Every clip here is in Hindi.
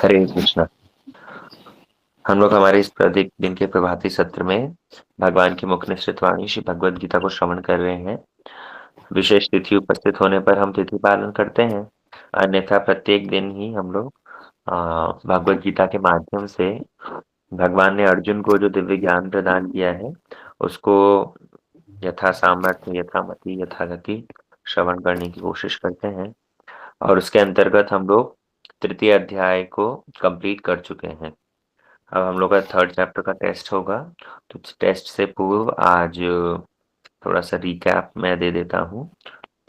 हरे कृष्णा। हम लोग हमारे इस प्रत्येक दिन के प्रभाती सत्र में भगवान की मुख निसृत वाणी श्री भगवद गीता को श्रवण कर रहे हैं। विशेष तिथि उपस्थित होने पर हम तिथि पालन करते हैं, अन्यथा प्रत्येक दिन ही हम लोग भगवद गीता के माध्यम से भगवान ने अर्जुन को जो दिव्य ज्ञान प्रदान किया है उसको यथा सामर्थ्य, यथा मति, यथा गति श्रवण करने की कोशिश करते हैं। और उसके अंतर्गत हम लोग तृतीय अध्याय को कंप्लीट कर चुके हैं। अब हम लोग का थर्ड चैप्टर का टेस्ट होगा, तो टेस्ट से पूर्व आज थोड़ा सा रिकैप मैं दे देता हूँ।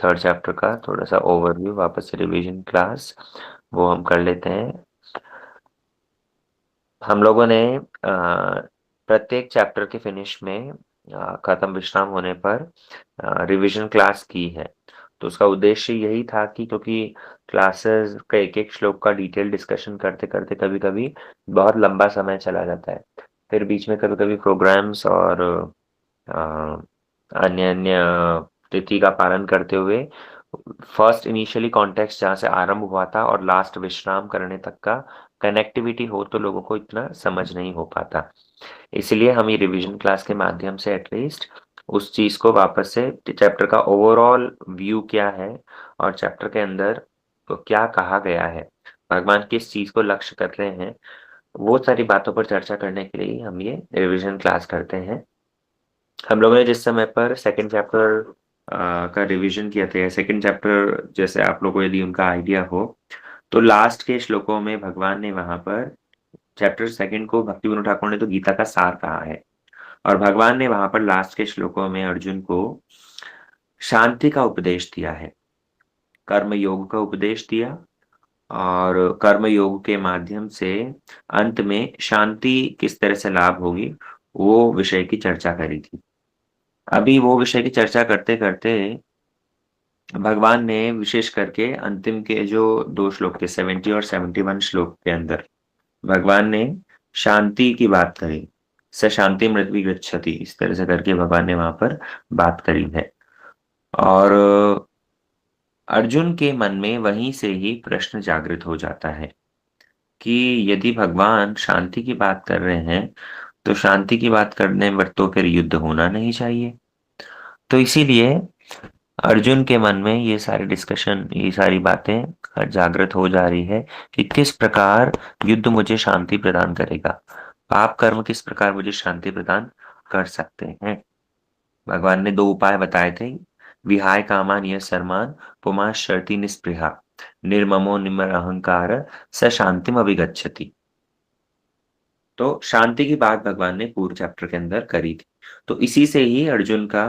थर्ड चैप्टर का थोड़ा सा ओवरव्यू, वापस से रिवीजन क्लास वो हम कर लेते हैं। हम लोगों ने प्रत्येक चैप्टर के फिनिश में खत्म विश्राम होने पर रिवीजन क्लास की है। तो उसका उद्देश्य यही था कि क्योंकि क्लासेस का एक एक श्लोक का डिटेल डिस्कशन करते करते कभी कभी बहुत लंबा समय चला जाता है। फिर बीच में कभी कभी प्रोग्राम्स और अन्य अन्य तिथि का पालन करते हुए फर्स्ट इनिशियली कॉन्टेक्स्ट जहाँ से आरंभ हुआ था और लास्ट विश्राम करने तक का कनेक्टिविटी हो तो लोगों को इतना समझ नहीं हो पाता। इसलिए हम ये रिवीजन क्लास के माध्यम से एटलीस्ट उस चीज को वापस से चैप्टर का ओवरऑल व्यू क्या है और चैप्टर के अंदर तो क्या कहा गया है, भगवान किस चीज को लक्ष्य कर रहे हैं, वो सारी बातों पर चर्चा करने के लिए हम ये रिवीजन क्लास करते हैं। हम लोगों ने जिस समय पर सेकंड चैप्टर का रिवीजन किया था, सेकंड चैप्टर जैसे आप लोगों को यदि उनका आइडिया हो तो लास्ट के श्लोकों में भगवान ने वहां पर चैप्टर सेकंड को भक्ति विनोद ठाकुर ने तो गीता का सार कहा है और भगवान ने वहां पर लास्ट के श्लोकों में अर्जुन को शांति का उपदेश दिया है, कर्म योग का उपदेश दिया और कर्म योग के माध्यम से अंत में शांति किस तरह से लाभ होगी वो विषय की चर्चा करी थी। अभी वो विषय की चर्चा करते करते भगवान ने विशेष करके अंतिम के जो दो श्लोक थे 70 और 71 श्लोक के अंदर भगवान ने शांति की बात करी। स शांति मृत्यु गच्छति, इस तरह से करके भगवान ने वहां पर बात करी है। और अर्जुन के मन में वहीं से ही प्रश्न जागृत हो जाता है कि यदि भगवान शांति की बात कर रहे हैं तो शांति की बात करने पर तो फिर युद्ध होना नहीं चाहिए। तो इसीलिए अर्जुन के मन में ये सारी डिस्कशन, ये सारी बातें जागृत हो जा रही है कि किस प्रकार युद्ध मुझे शांति प्रदान करेगा, पाप कर्म किस प्रकार मुझे शांति प्रदान कर सकते हैं। भगवान ने दो उपाय बताए थे, विहाय कामान यह सरमान पुमा शर्ति निस्पृहा निर्ममो निमर अहंकार स शांतिम अभिगच्छति। तो शांति की बात भगवान ने पूर्व चैप्टर के अंदर करी थी। तो इसी से ही अर्जुन का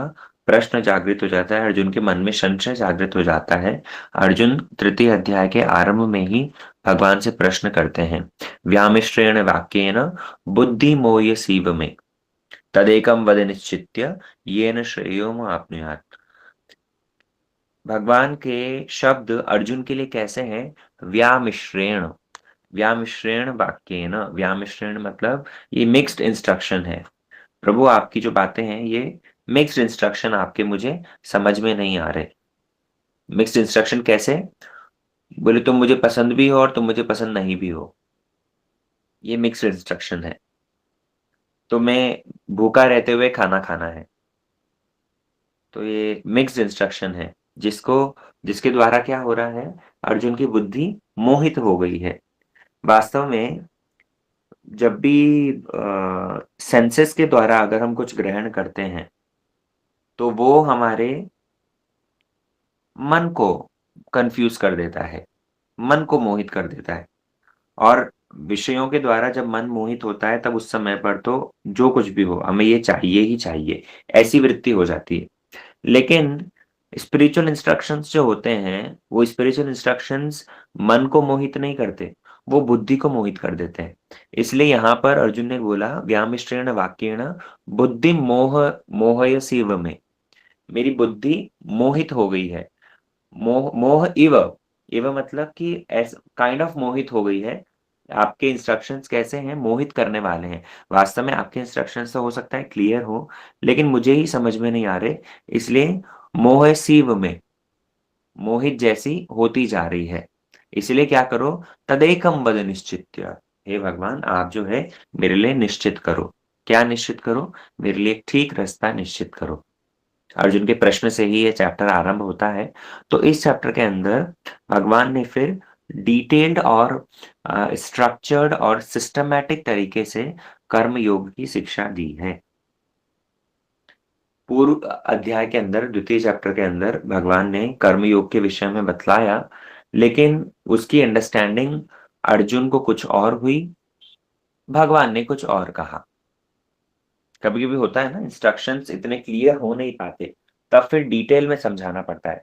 प्रश्न जागृत हो जाता है, अर्जुन के मन में संशय जागृत हो जाता है। अर्जुन तृतीय अध्याय के आरंभ में ही भगवान से प्रश्न करते हैं, व्यामिश्रेण वाक्येन बुद्धि मोय सीव में तदेकम वद निश्चित्य येन श्रेयोम आपनुयात्। भगवान के शब्द अर्जुन के लिए कैसे हैं? व्यामिश्रेण, व्यामिश्रेण वाक्येन, व्यामिश्रेण मतलब ये मिक्स्ड इंस्ट्रक्शन है। प्रभु आपकी जो बातें हैं ये मिक्स्ड इंस्ट्रक्शन आपके मुझे समझ में नहीं आ रहे। मिक्स्ड इंस्ट्रक्शन कैसे? बोले तुम मुझे पसंद भी हो और तुम मुझे पसंद नहीं भी हो, ये मिक्स्ड इंस्ट्रक्शन है। तो मैं भूखा रहते हुए खाना खाना है, तो ये मिक्स्ड इंस्ट्रक्शन है जिसको जिसके द्वारा क्या हो रहा है, अर्जुन की बुद्धि मोहित हो गई है। वास्तव में जब भी सेंसेस के द्वारा अगर हम कुछ ग्रहण करते हैं तो वो हमारे मन को कंफ्यूज कर देता है, मन को मोहित कर देता है। और विषयों के द्वारा जब मन मोहित होता है तब उस समय पर तो जो कुछ भी हो हमें ये चाहिए ही चाहिए, ऐसी वृत्ति हो जाती है। लेकिन स्पिरिचुअल इंस्ट्रक्शंस जो होते हैं वो स्पिरिचुअल इंस्ट्रक्शंस मन को मोहित नहीं करते, वो बुद्धि को मोहित कर देते हैं। इसलिए यहाँ पर अर्जुन ने बोला व्यामिश्रेण वाक्येण बुद्धि मोह मोहयसीव में, मेरी बुद्धि मोहित हो गई है। मोह मोह इव, इव मतलब कि काइंड ऑफ मोहित हो गई है। आपके इंस्ट्रक्शंस कैसे हैं? मोहित करने वाले हैं। वास्तव में आपके इंस्ट्रक्शंस तो हो सकता है क्लियर हो लेकिन मुझे ही समझ में नहीं आ रहे, इसलिए मोह सीव में मोहित जैसी होती जा रही है। इसलिए क्या करो, तदेकम वद निश्चित्य, हे भगवान आप जो है मेरे लिए निश्चित करो। क्या निश्चित करो? मेरे लिए एक ठीक रास्ता निश्चित करो। अर्जुन के प्रश्न से ही ये चैप्टर आरंभ होता है। तो इस चैप्टर के अंदर भगवान ने फिर डिटेल्ड और स्ट्रक्चर्ड और सिस्टमैटिक तरीके से कर्म योग की शिक्षा दी है। पूर्व अध्याय के अंदर, द्वितीय चैप्टर के अंदर भगवान ने कर्म योग के विषय में बतलाया, लेकिन उसकी अंडरस्टैंडिंग अर्जुन को कुछ और हुई, भगवान ने कुछ और कहा। कभी कभी होता है ना, इंस्ट्रक्शंस इतने क्लियर हो नहीं पाते, तब फिर डिटेल में समझाना पड़ता है।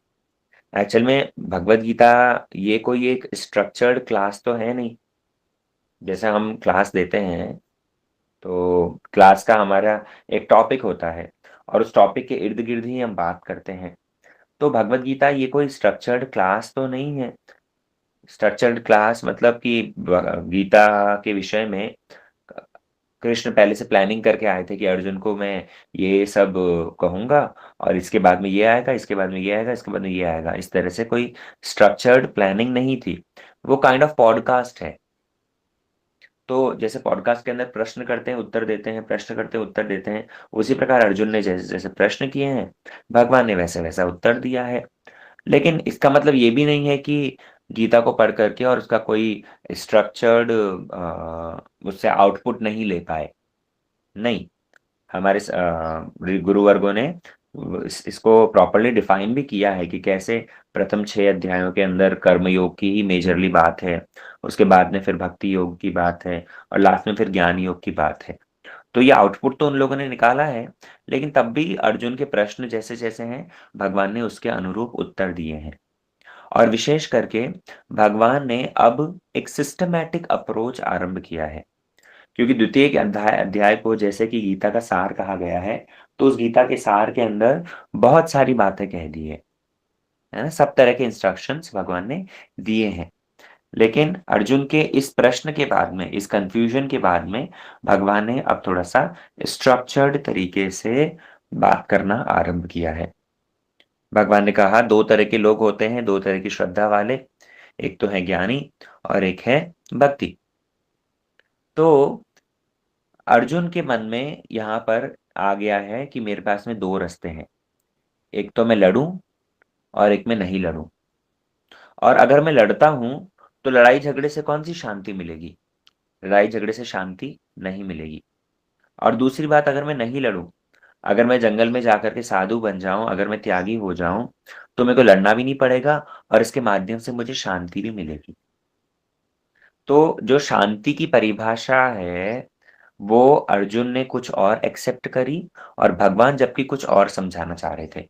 एक्चुअल में भगवत गीता ये कोई एक स्ट्रक्चर्ड क्लास तो है नहीं। जैसे हम क्लास देते हैं तो क्लास का हमारा एक टॉपिक होता है और उस टॉपिक के इर्द गिर्द ही हम बात करते हैं। तो भगवत गीता ये कोई स्ट्रक्चर्ड क्लास तो नहीं है। स्ट्रक्चर्ड क्लास मतलब कि गीता के विषय में कृष्ण पहले से प्लानिंग करके आए थे कि अर्जुन को मैं ये सब कहूंगा, और इसके बाद में ये आएगा, इसके बाद में ये आएगा, इसके बाद में ये आएगा। इस तरह से कोई स्ट्रक्चर्ड प्लानिंग नहीं थी। वो काइंड ऑफ पॉडकास्ट है। तो जैसे पॉडकास्ट के अंदर प्रश्न करते हैं उत्तर देते हैं, प्रश्न करते हैं उत्तर देते हैं, उसी प्रकार अर्जुन ने जैसे जैसे प्रश्न किए हैं, भगवान ने वैसे वैसा उत्तर दिया है। लेकिन इसका मतलब ये भी नहीं है कि गीता को पढ़ करके और उसका कोई स्ट्रक्चर्ड उससे आउटपुट नहीं ले पाए। नहीं, हमारे गुरुवर्गों ने इसको प्रॉपरली डिफाइन भी किया है कि कैसे प्रथम 6 अध्यायों के अंदर कर्म योग की ही मेजरली बात है, उसके बाद में फिर भक्ति योग की बात है, और लास्ट में फिर ज्ञान योग की बात है। तो ये आउटपुट तो उन लोगों ने निकाला है, लेकिन तब भी अर्जुन के प्रश्न जैसे जैसे हैं, भगवान ने उसके अनुरूप उत्तर दिए हैं। और विशेष करके भगवान ने अब एक सिस्टमैटिक अप्रोच आरंभ किया है। क्योंकि द्वितीय के अध्याय अध्याय को जैसे कि गीता का सार कहा गया है, तो उस गीता के सार के अंदर बहुत सारी बातें कह दी है ना, सब तरह के इंस्ट्रक्शंस भगवान ने दिए हैं। लेकिन अर्जुन के इस प्रश्न के बाद में, इस कंफ्यूजन के बाद में, भगवान ने अब थोड़ा सा स्ट्रक्चर्ड तरीके से बात करना आरंभ किया है। भगवान ने कहा दो तरह के लोग होते हैं, दो तरह की श्रद्धा वाले, एक तो है ज्ञानी और एक है भक्ति। तो अर्जुन के मन में यहाँ पर आ गया है कि मेरे पास में दो रास्ते हैं, एक तो मैं लड़ूं और एक मैं नहीं लड़ूं। और अगर मैं लड़ता हूं तो लड़ाई झगड़े से कौन सी शांति मिलेगी? लड़ाई झगड़े से शांति नहीं मिलेगी। और दूसरी बात, अगर मैं नहीं लड़ूं, अगर मैं जंगल में जाकर के साधु बन जाऊं, अगर मैं त्यागी हो जाऊं, तो मेरे को लड़ना भी नहीं पड़ेगा और इसके माध्यम से मुझे शांति भी मिलेगी। तो जो शांति की परिभाषा है, वो अर्जुन ने कुछ और एक्सेप्ट करी, और भगवान जबकि कुछ और समझाना चाह रहे थे।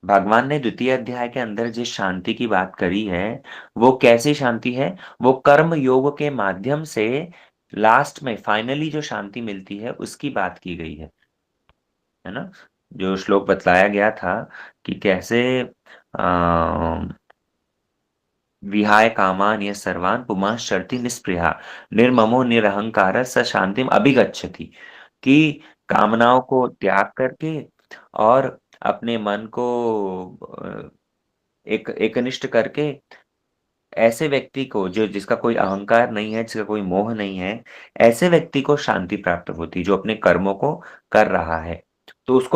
भगवान ने द्वितीय अध्याय के अंदर जिस शांति की बात करी है, वो कैसी शांति है? वो कर्म योग के माध्यम से लास्ट में फाइनली जो शांति मिलती है उसकी बात की गई है ना। जो श्लोक बतलाया गया था कि कैसे विहाय कामान ये सर्वान पुमांश्चरति निस्पृहा निर्ममो निरहंकार स शांतिम अभिगच्छति, कि कामनाओं को त्याग करके और अपने मन को एक एकनिष्ठ करके, ऐसे व्यक्ति को जो जिसका कोई अहंकार नहीं है, जिसका कोई मोह नहीं है, ऐसे व्यक्ति को शांति प्राप्त होती है जो अपने कर्मों को कर रहा है। तो उस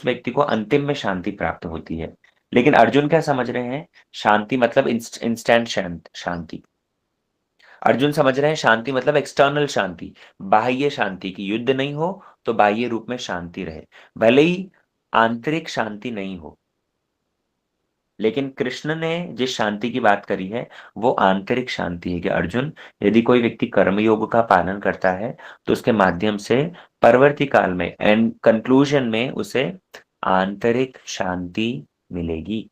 व्यक्ति को अंतिम में शांति प्राप्त होती है। लेकिन अर्जुन क्या समझ रहे हैं? शांति मतलब इंस्टेंट शांति। अर्जुन समझ रहे हैं शांति मतलब एक्सटर्नल शांति, बाह्य शांति, की युद्ध नहीं हो तो बाह्य रूप में शांति रहे, भले ही आंतरिक शांति नहीं हो। लेकिन कृष्ण ने जिस शांति की बात करी है, वो आंतरिक शांति है कि अर्जुन, यदि कोई व्यक्ति कर्मयोग का पालन करता है तो उसके माध्यम से परवर्ती काल में एंड कंक्लूजन में उसे आंतरिक शांति मिलेगी।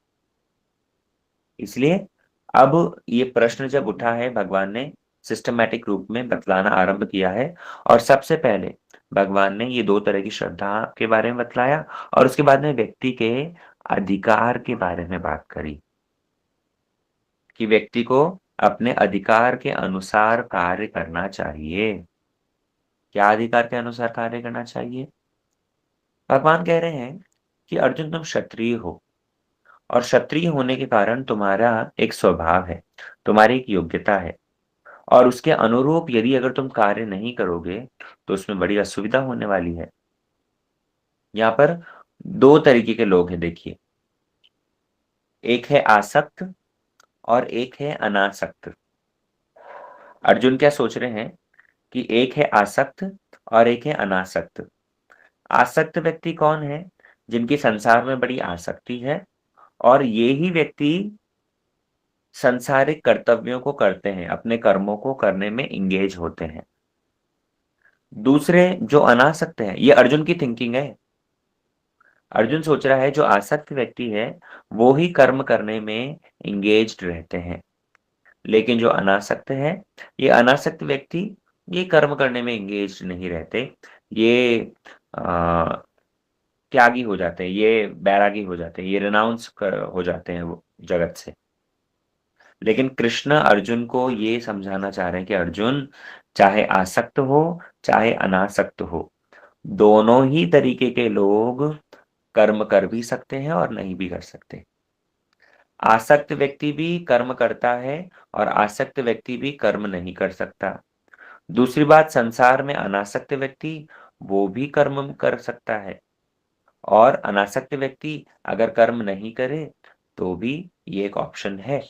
इसलिए अब ये प्रश्न जब उठा है, भगवान ने सिस्टमैटिक रूप में बतलाना आरंभ किया है। और सबसे पहले भगवान ने ये दो तरह की श्रद्धा के बारे में बतलाया, और उसके बाद में व्यक्ति के अधिकार के बारे में बात करी, कि व्यक्ति को अपने अधिकार के अनुसार कार्य करना चाहिए। क्या अधिकार के अनुसार कार्य करना चाहिए? भगवान कह रहे हैं कि अर्जुन तुम क्षत्रिय हो, और क्षत्रिय होने के कारण तुम्हारा एक स्वभाव है, तुम्हारी एक योग्यता है, और उसके अनुरूप यदि अगर तुम कार्य नहीं करोगे तो उसमें बड़ी असुविधा होने वाली है। यहाँ पर दो तरीके के लोग हैं, देखिए, एक है आसक्त और एक है अनासक्त। अर्जुन क्या सोच रहे हैं कि एक है आसक्त और एक है अनासक्त। आसक्त व्यक्ति कौन है? जिनकी संसार में बड़ी आसक्ति है, और ये ही व्यक्ति संसारिक कर्तव्यों को करते हैं, अपने कर्मों को करने में इंगेज होते हैं। दूसरे जो अनासक्त है, ये अर्जुन की थिंकिंग है। अर्जुन सोच रहा है जो आसक्त व्यक्ति है वो ही कर्म करने में इंगेज्ड रहते हैं, लेकिन जो अनासक्त है, ये अनासक्त व्यक्ति ये कर्म करने में इंगेज नहीं रहते। ये आ, त्यागी हो जाते हैं, ये बैरागी हो जाते हैं, ये रिनाउंस हो जाते हैं वो जगत से। लेकिन कृष्ण अर्जुन को ये समझाना चाह रहे हैं कि अर्जुन, चाहे आसक्त हो चाहे अनासक्त हो, दोनों ही तरीके के लोग कर्म कर भी सकते हैं और नहीं भी कर सकते। आसक्त व्यक्ति भी कर्म करता है और आसक्त व्यक्ति भी कर्म नहीं कर सकता। दूसरी बात, संसार में अनासक्त व्यक्ति वो भी कर्म कर सकता है, और अनासक्त व्यक्ति अगर कर्म नहीं करे तो भी ये एक ऑप्शन है।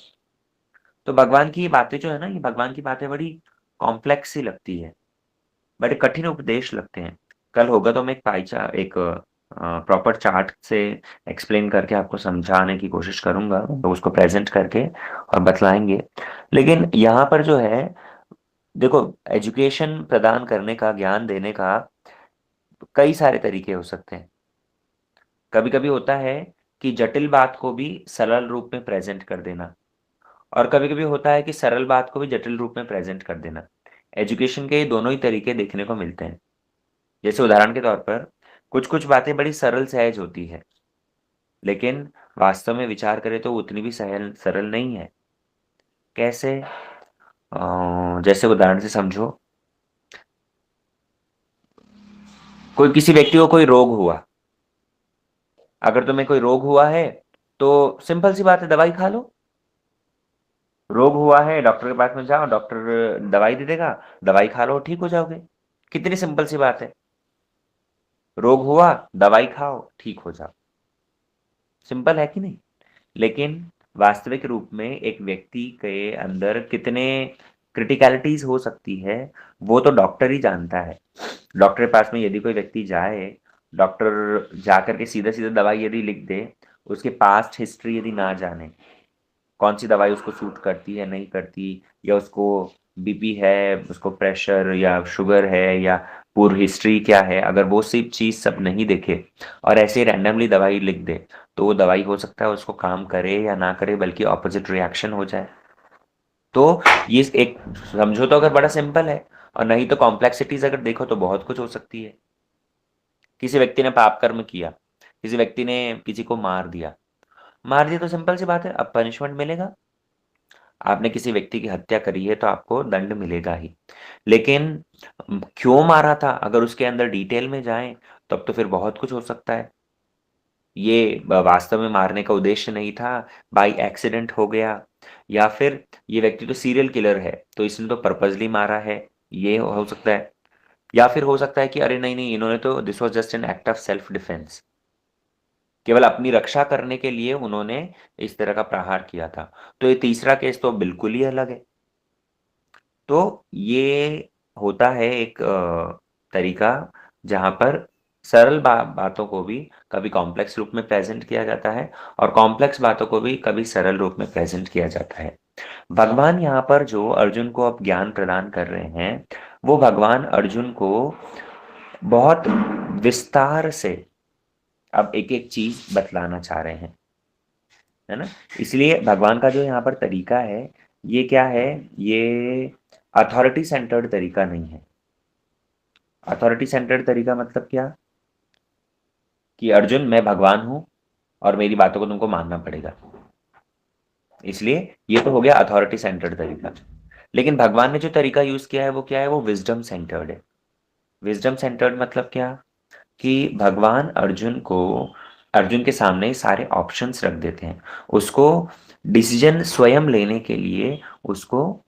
तो भगवान की ये बातें जो है ना, ये भगवान की बातें बड़ी कॉम्प्लेक्स सी लगती है, बड़े कठिन उपदेश लगते हैं। कल होगा तो मैं एक प्रॉपर चार्ट से एक्सप्लेन करके आपको समझाने की कोशिश करूंगा, तो उसको प्रेजेंट करके और बतलाएंगे। लेकिन यहाँ पर जो है, देखो, एजुकेशन प्रदान करने का, ज्ञान देने का कई सारे तरीके हो सकते हैं। कभी कभी होता है कि जटिल बात को भी सरल रूप में प्रेजेंट कर देना, और कभी कभी होता है कि सरल बात को भी जटिल रूप में प्रेजेंट कर देना। एजुकेशन के ये दोनों ही तरीके देखने को मिलते हैं। जैसे उदाहरण के तौर पर, कुछ कुछ बातें बड़ी सरल सहज होती है, लेकिन वास्तव में विचार करें तो उतनी भी सहल सरल नहीं है। कैसे? जैसे उदाहरण से समझो, कोई किसी व्यक्ति को कोई रोग हुआ। अगर तुम्हें कोई रोग हुआ है तो सिंपल सी बात है, दवाई खा लो। रोग हुआ है, डॉक्टर के पास में जाओ, डॉक्टर दवाई दे देगा, दवाई खा लो, ठीक हो जाओगे। कितनी सिंपल सी बात है। रोग हुआ, दवाई खाओ, ठीक हो जाओ। सिंपल है कि नहीं? लेकिन वास्तविक रूप में एक व्यक्ति के अंदर कितने क्रिटिकलिटीज हो सकती है, वो तो डॉक्टर ही जानता है। डॉक्टर के पास में यदि कोई व्यक्ति जाए, डॉक्टर जाकर के सीधा सीधा दवाई यदि लिख दे, उसके पास्ट हिस्ट्री यदि ना जाने, कौन सी दवाई उसको सूट करती है नहीं करती, या उसको बीपी है, उसको प्रेशर या शुगर है, या पूर्व हिस्ट्री क्या है, अगर वो सिर्फ चीज़ सब नहीं देखे और ऐसे रैंडमली दवाई लिख दे, तो वो दवाई हो सकता है उसको काम करे या ना करे, बल्कि ऑपोजिट रिएक्शन हो जाए। तो ये एक, समझो तो अगर बड़ा सिंपल है, और नहीं तो कॉम्प्लेक्सिटीज अगर देखो तो बहुत कुछ हो सकती है। किसी व्यक्ति ने पाप कर्म किया, किसी व्यक्ति ने किसी को मार दिया तो सिंपल सी बात है, अब पनिशमेंट मिलेगा। आपने किसी व्यक्ति की हत्या करी है तो आपको दंड मिलेगा ही। लेकिन क्यों मारा था, अगर उसके अंदर डिटेल में जाएं, तब तो फिर बहुत कुछ हो सकता है। ये वास्तव में मारने का उद्देश्य नहीं था, बाई एक्सीडेंट हो गया, या फिर ये व्यक्ति तो सीरियल किलर है तो इसने तो पर्पजली मारा है, ये हो सकता है। या फिर हो सकता है कि अरे नहीं नहीं, इन्होंने तो this was just an act of self defence, केवल अपनी रक्षा करने के लिए उन्होंने इस तरह का प्रहार किया था। तो ये तीसरा केस तो बिल्कुल ही अलग है। तो ये होता है एक तरीका जहाँ पर सरल बातों को भी कभी कॉम्प्लेक्स रूप में प्रेजेंट किया जाता है, और कॉम्प्लेक्स बातों को भी कभी सरल रूप में प्रेजेंट किया जाता है। भगवान यहाँ पर जो अर्जुन को अब ज्ञान प्रदान कर रहे हैं, वो भगवान अर्जुन को बहुत विस्तार से अब एक एक चीज बतलाना चाह रहे हैं, है ना। इसलिए भगवान का जो यहाँ पर तरीका है, ये क्या है, ये अथॉरिटी सेंटर्ड तरीका नहीं है। अथॉरिटी सेंटर्ड तरीका मतलब क्या? कि अर्जुन, मैं भगवान हूं और मेरी बातों को तुमको मानना पड़ेगा। इसलिए ये तो हो गया अथॉरिटी सेंटर्ड तरीका। लेकिन भगवान ने जो तरीका यूज किया है वो क्या है? वो विजडम सेंटर्ड है। विजडम सेंटर्ड मतलब क्या? कि भगवान अर्जुन को अर्जुन के सामने ही सारे ऑप्शंस रख देते हैं। उसको डिसीजन स्वयं लेने के लिए उसको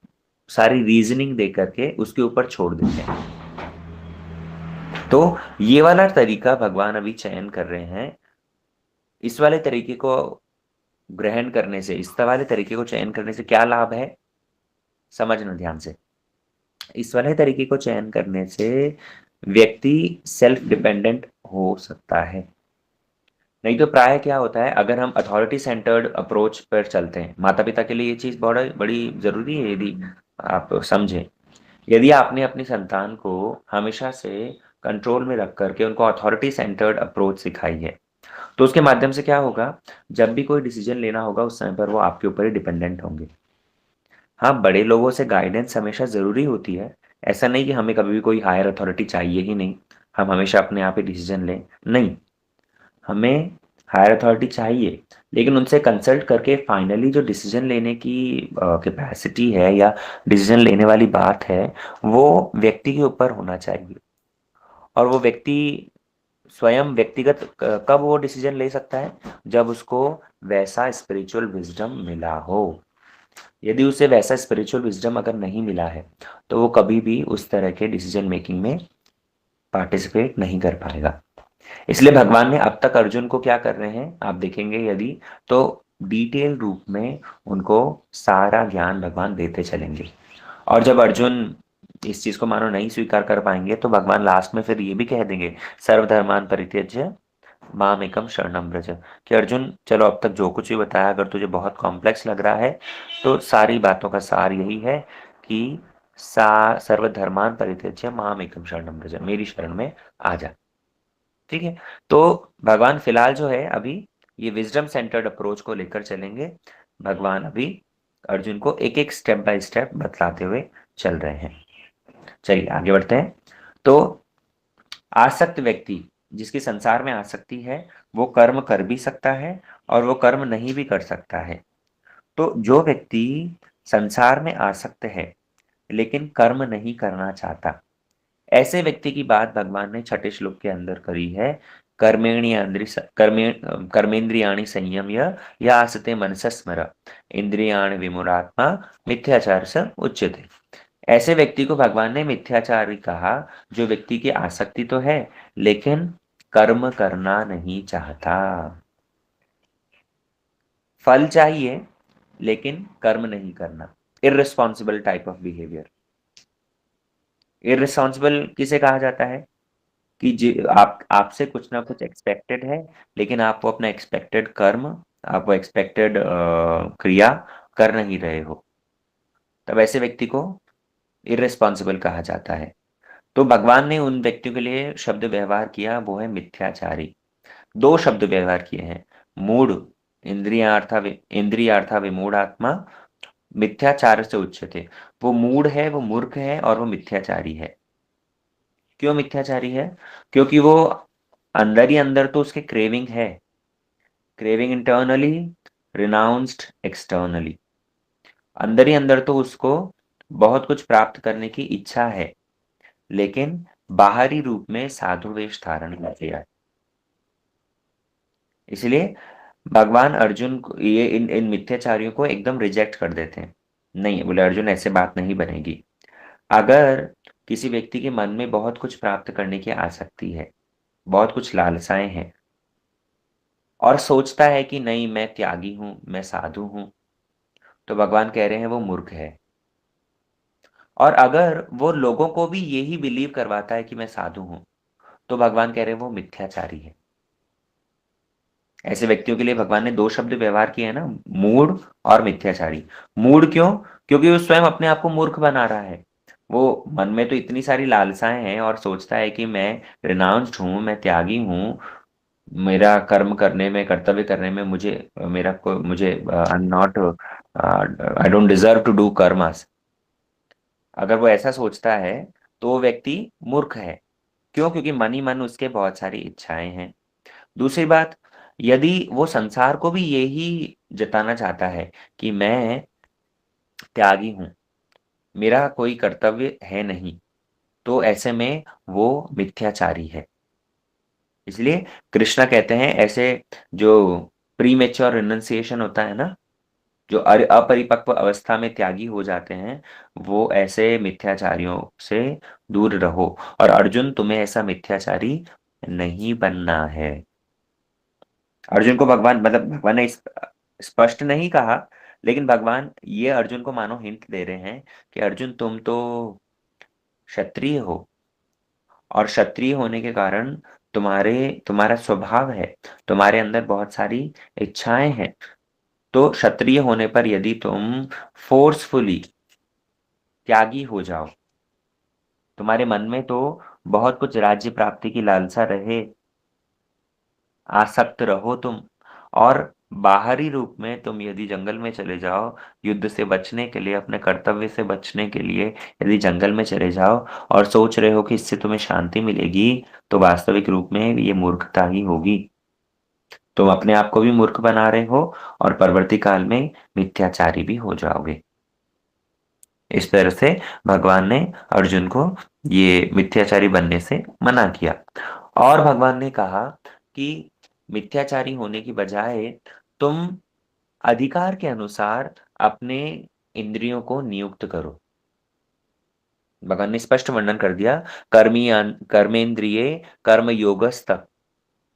सारी रीजनिंग दे करके उसके ऊपर छोड़ देते हैं। तो ये वाला तरीका भगवान अभी चयन कर रहे हैं। इस वाले तरीके को ग्रहण करने से, इस वाले तरीके को चयन करने से क्या लाभ है, समझना ध्यान से। इस वाले तरीके को चयन करने से व्यक्ति सेल्फ डिपेंडेंट हो सकता है। नहीं तो प्राय क्या होता है, अगर हम अथॉरिटी सेंटर्ड अप्रोच पर चलते हैं, माता पिता के लिए ये चीज़ बड़ा बड़ी ज़रूरी है। यदि आप समझें, यदि आपने अपनी संतान को हमेशा से कंट्रोल में रख करके उनको अथॉरिटी सेंटर्ड अप्रोच सिखाई है, तो उसके माध्यम से क्या होगा, जब भी कोई डिसीजन लेना होगा उस समय पर वो आपके ऊपर ही डिपेंडेंट होंगे। हाँ, बड़े लोगों से गाइडेंस हमेशा ज़रूरी होती है। ऐसा नहीं कि हमें कभी भी कोई हायर अथॉरिटी चाहिए ही नहीं, हम हमेशा अपने आप ही डिसीजन लें। नहीं, हमें हायर अथॉरिटी चाहिए, लेकिन उनसे कंसल्ट करके फाइनली जो डिसीजन लेने की कैपेसिटी है या डिसीजन लेने वाली बात है, वो व्यक्ति के ऊपर होना चाहिए। और वो व्यक्ति स्वयं व्यक्तिगत कब वो डिसीजन ले सकता है, जब उसको वैसा स्पिरिचुअल विजडम मिला हो। यदि उसे वैसा स्पिरिचुअल विजडम अगर नहीं मिला है, तो वो कभी भी उस तरह के डिसीजन मेकिंग में पार्टिसिपेट नहीं कर पाएगा। इसलिए भगवान ने अब तक अर्जुन को क्या कर रहे हैं, आप देखेंगे यदि, तो डिटेल रूप में उनको सारा ज्ञान भगवान देते चलेंगे। और जब अर्जुन इस चीज को मानो नहीं स्वीकार कर पाएंगे, तो भगवान लास्ट में फिर ये भी कह देंगे, सर्वधर्मान परित्यज्य माम एकम शरणम व्रज, कि अर्जुन चलो अब तक जो कुछ भी बताया, अगर तुझे बहुत कॉम्प्लेक्स लग रहा है, तो सारी बातों का सार यही है कि सर्वधर्मान परित्यज्य माम एकम शरणम व्रज, मेरी शरण में आ जा। ठीक है। तो भगवान फिलहाल जो है अभी ये विजडम सेंटर्ड अप्रोच को लेकर चलेंगे। भगवान अभी अर्जुन को एक एक स्टेप बाय स्टेप बतलाते हुए चल रहे हैं। चलिए आगे बढ़ते हैं। तो आसक्त व्यक्ति, जिसकी संसार में आसक्ति है, वो कर्म कर भी सकता है और वो कर्म नहीं भी कर सकता है। तो जो व्यक्ति संसार में आसक्त है लेकिन कर्म नहीं करना चाहता, ऐसे व्यक्ति की बात भगवान ने छठे श्लोक के अंदर करी है। कर्मेंद्रियाणि संयम्य या आसते मनस स्मर, इंद्रियाणि विमूढ़ात्मा मिथ्याचार स उच्यते। ऐसे व्यक्ति को भगवान ने मिथ्याचारी कहा, जो व्यक्ति की आसक्ति तो है लेकिन कर्म करना नहीं चाहता। फल चाहिए लेकिन कर्म नहीं करना, irresponsible type of behaviour. Irresponsible किसे कहा जाता है, कि आप आपसे कुछ ना कुछ एक्सपेक्टेड है, लेकिन आप वो अपना एक्सपेक्टेड कर्म, आप वो एक्सपेक्टेड क्रिया कर नहीं रहे हो, तब ऐसे व्यक्ति को इररिस्पॉन्सिबल कहा जाता है। तो भगवान ने उन व्यक्तियों के लिए शब्द व्यवहार किया, वो है मिथ्याचारी। दो शब्द व्यवहार किए हैं, मूढ़, इंद्रियार्था विमूढ़ आत्मा मिथ्याचार से उच्यते। वो मूढ़ है, वो मूर्ख है और वो मिथ्याचारी है। क्यों मिथ्याचारी है, क्योंकि वो अंदर ही अंदर तो उसके क्रेविंग है, क्रेविंग इंटरनली, रिनाउंस्ड एक्सटर्नली। अंदर ही अंदर तो उसको बहुत कुछ प्राप्त करने की इच्छा है, लेकिन बाहरी रूप में साधु वेश धारण कर लिया है। इसलिए भगवान अर्जुन को ये इन मिथ्याचारियों को एकदम रिजेक्ट कर देते हैं। नहीं, बोले अर्जुन ऐसे बात नहीं बनेगी। अगर किसी व्यक्ति के मन में बहुत कुछ प्राप्त करने की आसक्ति है, बहुत कुछ लालसाएं हैं, और सोचता है कि नहीं मैं त्यागी हूं, मैं साधु हूं, तो भगवान कह रहे हैं वो मूर्ख है। और अगर वो लोगों को भी यही बिलीव करवाता है कि मैं साधु हूं, तो भगवान कह रहे हैं वो मिथ्याचारी है। ऐसे व्यक्तियों के लिए भगवान ने दो शब्द व्यवहार किए हैं ना, मूढ़ और मिथ्याचारी। मूढ़ क्यों, क्योंकि वो स्वयं अपने आप को मूर्ख बना रहा है। वो मन में तो इतनी सारी लालसाएं हैं और सोचता है कि मैं रिनाउंस्ड हूँ, मैं त्यागी हूँ, मेरा कर्म करने में, कर्तव्य करने में मुझे, मेरा को मुझे I am not, I don't deserve to do कर्मास। अगर वो ऐसा सोचता है, तो वो व्यक्ति मूर्ख है। क्यों, क्योंकि मन ही मन उसके बहुत सारी इच्छाएं हैं। दूसरी बात, यदि वो संसार को भी यही जताना चाहता है कि मैं त्यागी हूं, मेरा कोई कर्तव्य है नहीं, तो ऐसे में वो मिथ्याचारी है। इसलिए कृष्णा कहते हैं ऐसे जो प्रीमेच्योर रिनंसिएशन होता है ना, जो अपरिपक्व अवस्था में त्यागी हो जाते हैं, वो ऐसे मिथ्याचारियों से दूर रहो। और अर्जुन, तुम्हें ऐसा मिथ्याचारी नहीं बनना है। अर्जुन को भगवान, मतलब भगवान ने स्पष्ट नहीं कहा, लेकिन भगवान ये अर्जुन को मानो हिंट दे रहे हैं कि अर्जुन, तुम तो क्षत्रिय हो, और क्षत्रिय होने के कारण तुम्हारा स्वभाव है, तुम्हारे अंदर बहुत सारी इच्छाएं हैं। तो क्षत्रिय होने पर यदि तुम फोर्सफुली त्यागी हो जाओ, तुम्हारे मन में तो बहुत कुछ राज्य प्राप्ति की लालसा रहे, आसक्त रहो तुम, और बाहरी रूप में तुम यदि जंगल में चले जाओ, युद्ध से बचने के लिए, अपने कर्तव्य से बचने के लिए यदि जंगल में चले जाओ और सोच रहे हो कि इससे तुम्हें शांति मिलेगी, तो वास्तविक रूप में ये मूर्खता ही होगी। तुम अपने आप को भी मूर्ख बना रहे हो और परवर्ती काल में मिथ्याचारी भी हो जाओगे। इस तरह से भगवान ने अर्जुन को ये मिथ्याचारी बनने से मना किया। और भगवान ने कहा कि मिथ्याचारी होने की बजाय तुम अधिकार के अनुसार अपने इंद्रियों को नियुक्त करो। भगवान ने स्पष्ट वर्णन कर दिया, कर्मेंद्रिये कर्म योगस्त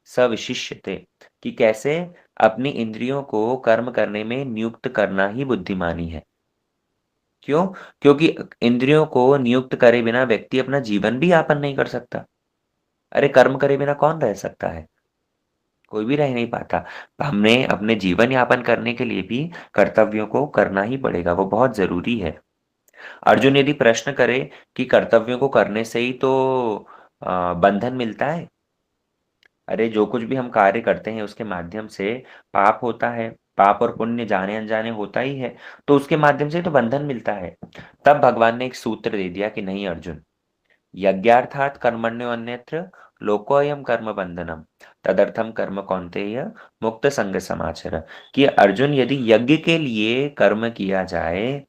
सविशिष्यते, कि कैसे अपनी इंद्रियों को कर्म करने में नियुक्त करना ही बुद्धिमानी है। क्यों? क्योंकि इंद्रियों को नियुक्त करे बिना व्यक्ति अपना जीवन भी यापन नहीं कर सकता। अरे कर्म करे बिना कौन रह सकता है? कोई भी रह नहीं पाता। हमने अपने जीवन यापन करने के लिए भी कर्तव्यों को करना ही पड़ेगा, वो बहुत ज़रूरी है। अर्जुन यदि प्रश्न करे कि कर्तव्यों को करने से ही तो बंधन मिलता है? अरे जो कुछ भी हम कार्य करते हैं उसके माध्यम से पाप होता है, पाप और पुण्य जाने अनजाने होता ही है, तो उसके माध्यम से ही तो बंधन मिलता है। तब भगवान ने एक सूत्र दे दिया कि नहीं अर्जुन, यज्ञार्थात् कर्मण्योऽन्यत्र लोकोऽयं कर्म बंधनम, तदर्थम कर्म कौन्तेय मुक्त संग समाचर। कि अर्जुन, यदि यज्ञ के लिए कर्म किया जाए,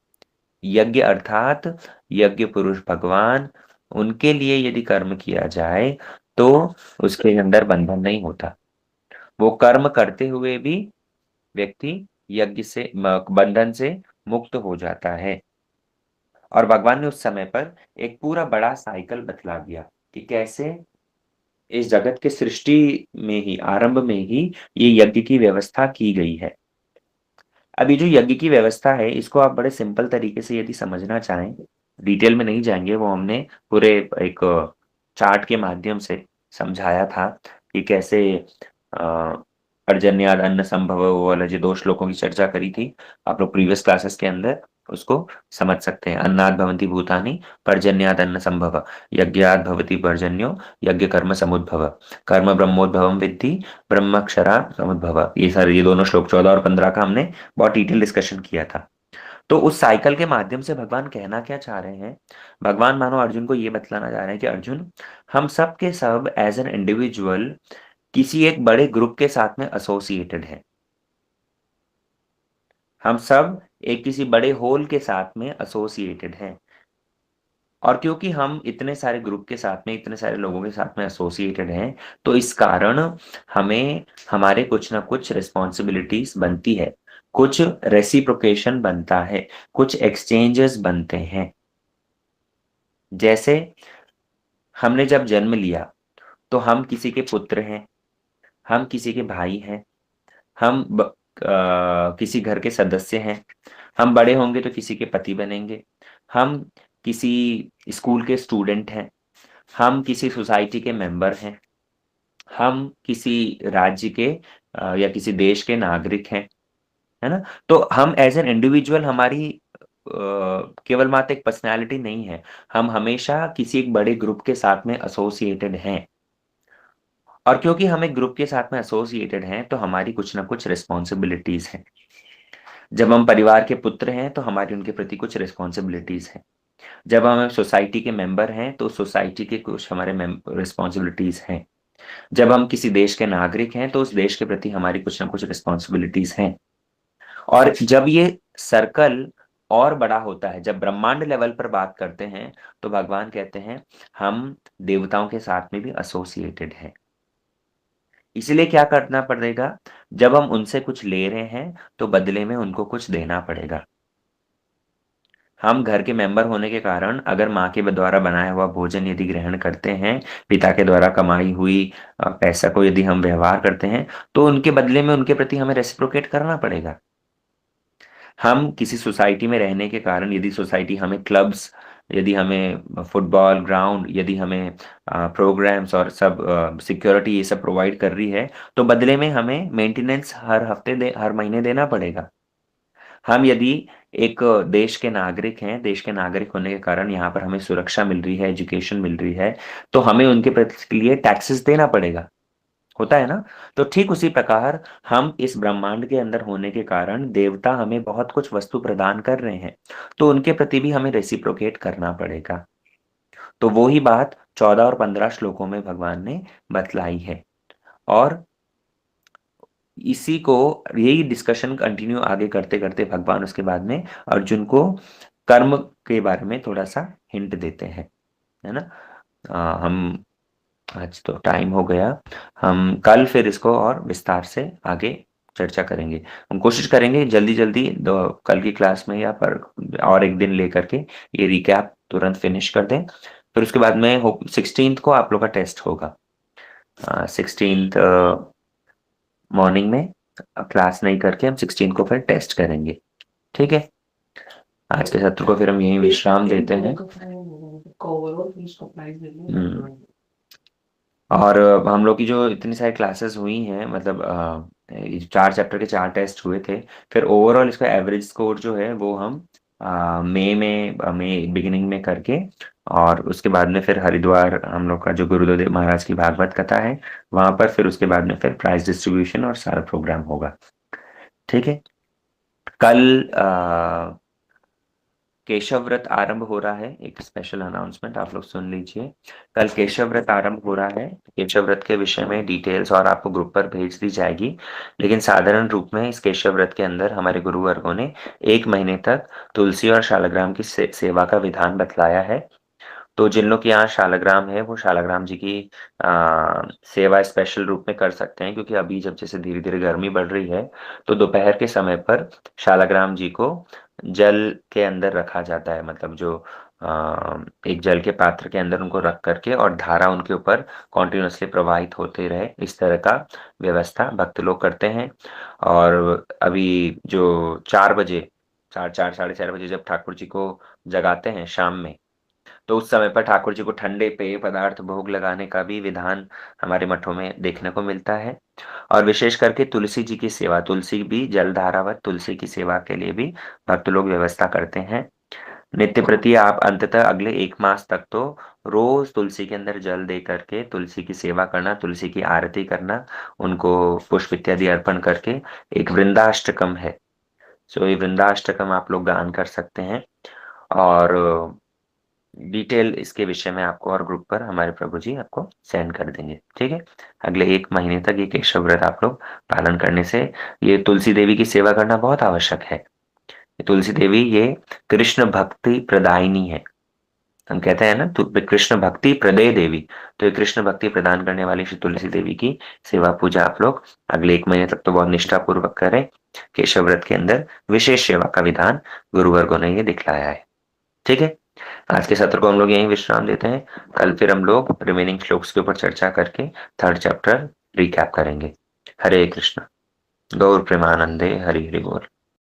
यज्ञ अर्थात यज्ञ पुरुष भगवान, उनके लिए यदि कर्म किया जाए तो उसके अंदर बंधन नहीं होता। वो कर्म करते हुए भी व्यक्ति यज्ञ से बंधन से मुक्त हो जाता है। और भगवान ने उस समय पर एक पूरा बड़ा साइकिल बतला दिया कि कैसे इस जगत के सृष्टि में ही, आरंभ में ही ये यज्ञ की व्यवस्था की गई है। अब ये जो यज्ञ की व्यवस्था है, इसको आप बड़े सिंपल तरीके से यदि समझना चाहें, डिटेल में नहीं जाएंगे, वो हमने पूरे एक चार्ट के माध्यम से समझाया था कि कैसे पर्जन्याद अन्न संभव, वो वाला जो दो श्लोकों की चर्चा करी थी आप लोग प्रीवियस क्लासेस के अंदर, उसको समझ सकते हैं। अन्नाद भवन्ति भूतानि, पर्जन्याद अन्न संभव, यज्ञाद भवति पर्जन्यो, यज्ञ कर्म समुद्भव, कर्म ब्रह्मोद्भवम विद्धि, ब्रह्मक्षरा समुद्भव। ये सारे, ये दोनों श्लोक 14 और 15 का हमने बहुत डिटेल डिस्कशन किया था। तो उस साइकिल के माध्यम से भगवान कहना क्या चाह रहे हैं? भगवान मानो अर्जुन को ये बतलाना चाह रहे हैं कि अर्जुन, हम सब के सब एज एन इंडिविजुअल किसी एक बड़े ग्रुप के साथ में एसोसिएटेड हैं। हम सब एक किसी बड़े होल के साथ में एसोसिएटेड हैं। और क्योंकि हम इतने सारे ग्रुप के साथ में, इतने सारे लोगों के साथ में एसोसिएटेड हैं, तो इस कारण हमें हमारे कुछ ना कुछ रिस्पॉन्सिबिलिटीज बनती है, कुछ रेसिप्रोकेशन बनता है, कुछ एक्सचेंजेस बनते हैं। जैसे हमने जब जन्म लिया तो हम किसी के पुत्र हैं, हम किसी के भाई हैं, हम किसी घर के सदस्य हैं। हम बड़े होंगे तो किसी के पति बनेंगे। हम किसी स्कूल के स्टूडेंट हैं। हम किसी सोसाइटी के मेंबर हैं। हम किसी राज्य के या किसी देश के नागरिक हैं, है ना? तो हम एज एन इंडिविजुअल, हमारी केवल मात्र एक पर्सनैलिटी नहीं है, हम हमेशा किसी एक बड़े ग्रुप के साथ में एसोसिएटेड हैं। और क्योंकि हम एक ग्रुप के साथ में एसोसिएटेड हैं, तो हमारी कुछ ना कुछ रिस्पॉन्सिबिलिटीज हैं। जब हम परिवार के पुत्र हैं तो हमारी उनके प्रति कुछ रिस्पॉन्सिबिलिटीज हैं। जब हम सोसाइटी के मेंबर हैं तो सोसाइटी के कुछ हमारे रिस्पॉन्सिबिलिटीज हैं। जब हम किसी देश के नागरिक हैं तो उस देश के प्रति हमारी कुछ ना कुछ रिस्पॉन्सिबिलिटीज हैं। और जब ये सर्कल और बड़ा होता है, जब ब्रह्मांड लेवल पर बात करते हैं, तो भगवान कहते हैं हम देवताओं के साथ में भी एसोसिएटेड हैं। इसीलिए क्या करना पड़ेगा, जब हम उनसे कुछ ले रहे हैं तो बदले में उनको कुछ देना पड़ेगा। हम घर के मेंबर होने के कारण अगर माँ के द्वारा बनाया हुआ भोजन यदि ग्रहण करते हैं, पिता के द्वारा कमाई हुई पैसा को यदि हम व्यवहार करते हैं, तो उनके बदले में उनके प्रति हमें रेसिप्रोकेट करना पड़ेगा। हम किसी सोसाइटी में रहने के कारण यदि सोसाइटी हमें क्लब्स, यदि हमें फुटबॉल ग्राउंड, यदि हमें प्रोग्राम्स और सब सिक्योरिटी ये सब प्रोवाइड कर रही है, तो बदले में हमें मेंटेनेंस हर महीने देना पड़ेगा। हम यदि एक देश के नागरिक हैं, देश के नागरिक होने के कारण यहाँ पर हमें सुरक्षा मिल रही है, एजुकेशन मिल रही है, तो हमें उनके प्रति के लिए टैक्सेस देना पड़ेगा। होता है ना? तो ठीक उसी प्रकार हम इस ब्रह्मांड के अंदर होने के कारण देवता हमें बहुत कुछ वस्तु प्रदान कर रहे हैं, तो उनके प्रति भी हमें रेसिप्रोकेट करना पड़ेगा। तो वो ही बात 14 और 15 श्लोकों में भगवान ने बतलाई है। और इसी को, यही डिस्कशन कंटिन्यू आगे करते करते भगवान उसके बाद में अर्जुन को कर्म के बारे में थोड़ा सा हिंट देते हैं, है ना? हम आज तो टाइम हो गया, हम कल फिर इसको और विस्तार से आगे चर्चा करेंगे। हम कोशिश करेंगे जल्दी जल्दी दो कल की क्लास में या पर और एक दिन लेकर के ये रिकैप तुरंत फिनिश कर दें। फिर उसके बाद में होप 16th को आप लोग का टेस्ट होगा। 16th मॉर्निंग में क्लास नहीं करके हम 16 को फिर टेस्ट करेंगे। ठीक है, आज के सत्र को फिर हम यहीं विश्राम देते हैं। और हम लोग की जो इतनी सारी क्लासेस हुई हैं, मतलब 4 चैप्टर के 4 टेस्ट हुए थे, फिर ओवरऑल इसका एवरेज स्कोर जो है वो हम मई बिगिनिंग में करके, और उसके बाद में फिर हरिद्वार हम लोग का जो गुरुदेव महाराज की भागवत कथा है वहां पर, फिर उसके बाद में फिर प्राइज डिस्ट्रीब्यूशन और सारा प्रोग्राम होगा। ठीक है, कल केशव व्रत आरंभ हो रहा है। एक स्पेशल अनाउंसमेंट आप लोग सुन लीजिए, कल केशव व्रत आरंभ हो रहा है। केशव व्रत के विषय में डिटेल्स और आपको ग्रुप पर भेज दी जाएगी, लेकिन साधारण रूप में इस केशव व्रत के अंदर हमारे गुरुवर्गों ने 1 महीने तक तुलसी और शालग्राम की सेवा का विधान बतलाया है। तो जिन लोग के यहाँ शालग्राम है वो शालग्राम जी की सेवा स्पेशल रूप में कर सकते हैं, क्योंकि अभी जब जैसे धीरे धीरे गर्मी बढ़ रही है तो दोपहर के समय पर शालग्राम जी को जल के अंदर रखा जाता है, मतलब जो एक जल के पात्र के अंदर उनको रख करके और धारा उनके ऊपर कॉन्टिन्यूसली प्रवाहित होते रहे, इस तरह का व्यवस्था भक्त लोग करते हैं। और अभी जो 4 बजे, 4 साढ़े 4 बजे जब ठाकुर जी को जगाते हैं शाम में, तो उस समय पर ठाकुर जी को ठंडे पेय पदार्थ भोग लगाने का भी विधान हमारे मठों में देखने को मिलता है। और विशेष करके तुलसी जी की सेवा, तुलसी भी जल धारावत तुलसी की सेवा के लिए भी भक्त लोग व्यवस्था करते हैं। नित्य प्रति आप अंततः अगले 1 मास तक तो रोज तुलसी के अंदर जल दे करके तुलसी की सेवा करना, तुलसी की आरती करना, उनको पुष्प इत्यादि अर्पण करके एक वृंदाष्टकम है, सो ये वृंदाष्टकम आप लोग गान कर सकते हैं। और डिटेल इसके विषय में आपको और ग्रुप पर हमारे प्रभु जी आपको सेंड कर देंगे। ठीक है, अगले 1 महीने तक ये केशव व्रत आप लोग पालन करने से, ये तुलसी देवी की सेवा करना बहुत आवश्यक है। ये तुलसी देवी ये कृष्ण भक्ति प्रदायिनी है। हम कहते हैं ना, कृष्ण भक्ति प्रदय देवी, तो ये कृष्ण भक्ति प्रदान करने वाली श्री तुलसी देवी की सेवा पूजा आप लोग अगले 1 महीने तक तो बहुत निष्ठा पूर्वक करें। केशव व्रत के अंदर विशेष सेवा का विधान गुरुवर्गों ने ये दिखलाया है। ठीक है, आज के सत्र को हम लोग यहीं विश्राम देते हैं। कल फिर हम लोग रिमेनिंग श्लोक्स के ऊपर चर्चा करके 3rd चैप्टर रिकैप करेंगे। हरे कृष्ण, गौर प्रेमानंदे, हरि हरि बोल।